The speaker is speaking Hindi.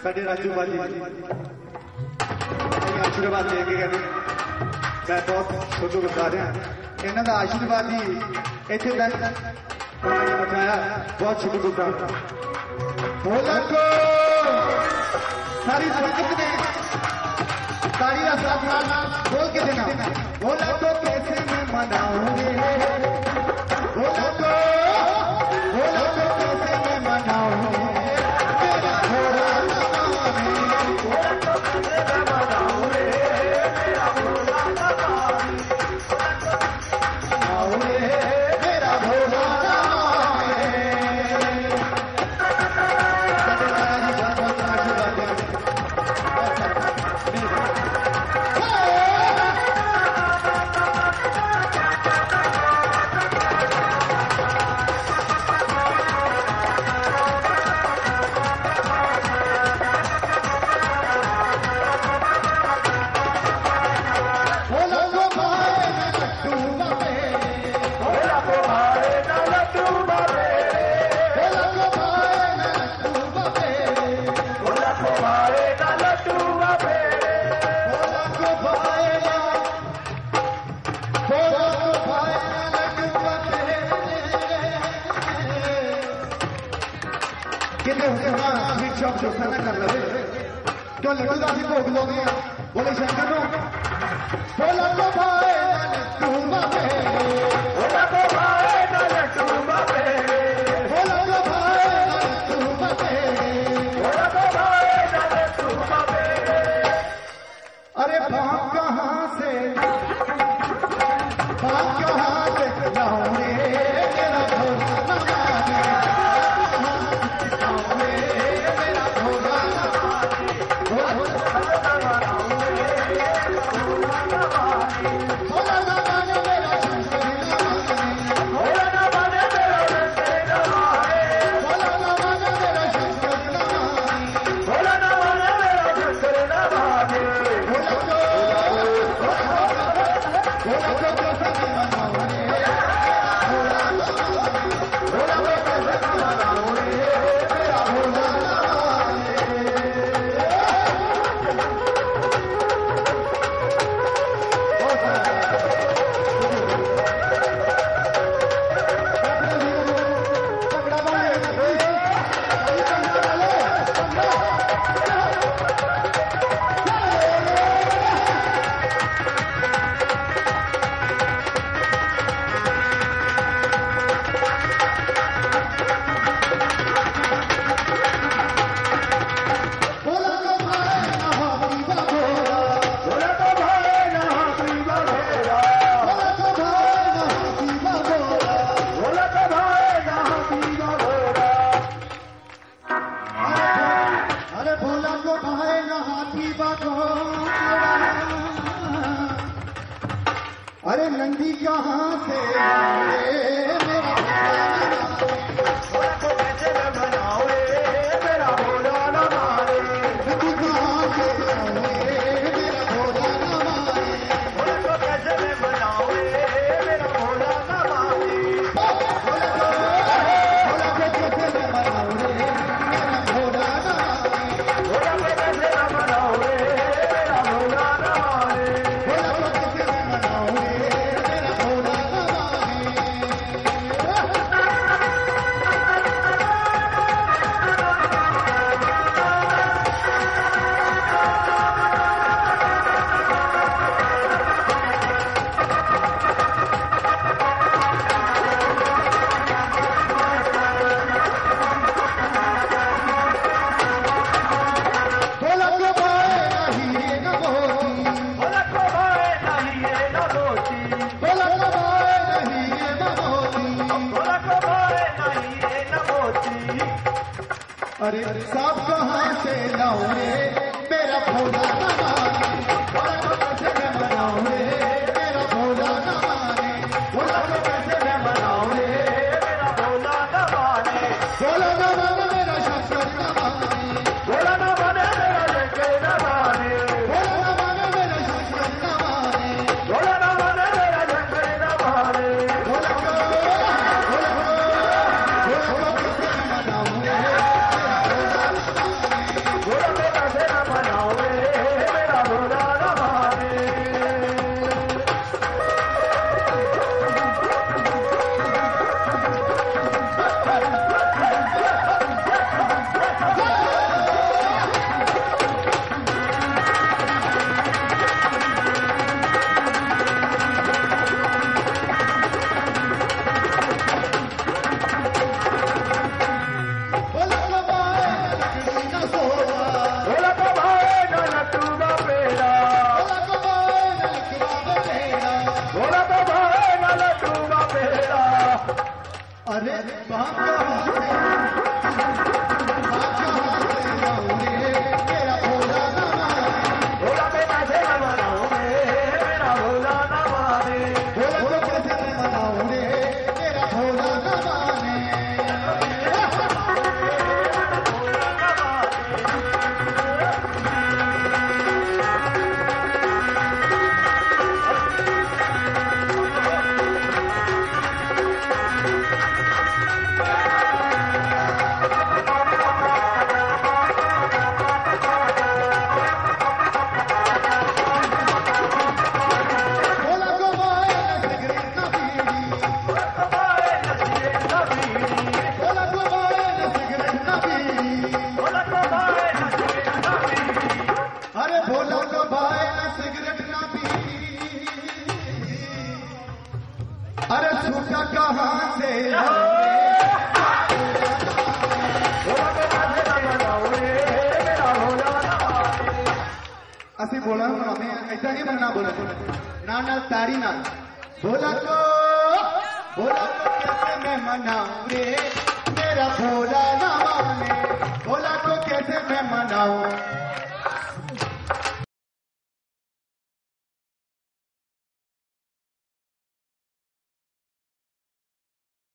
साडे राजू बाजी आशीर्वाद देंगे मैं बहुत छोटू बता रहा इन्हों का आशीर्वाद ही इतने तक बचाया बहुत छोटू गुप्ता बोला को सारी संगत ने ताली का साथ बोल के देना बोला तो कैसे मैं मनाऊंगे बोला तो कैसे मैं मनाऊंगे जो खाना कर रहे तो लड़का भी भोग लोगे बोले शंकर बोला तो भाई बोला तो भाई अरे बाप कहाँ से जाऊंगे मेरा अरे नंदी कहाँ से अरे साहब कहाँ से लाऊं रे मेरा भोला ना माने कैसे मैं मनाऊं रे मेरा भोला ना माने भोला को कैसे मैं मनाऊं रे मेरा भोला ना माने भोला ना माने मेरा शंकर ना माने भोला ना माने मेरा शंकर ना माने भोला ना माने मेरा शंकर ना माने भोला ना माने मेरा शंकर ना माने भोला को कैसे मैं मनाऊं रे What अरे सूखा कहाँ से असी बोला हमें ऐसा नहीं बनना बोला ना तारी ना बोला तो कैसे मैं मनाऊं रे मेरा भोला ना माने बोला तो कैसे मैं मनाऊं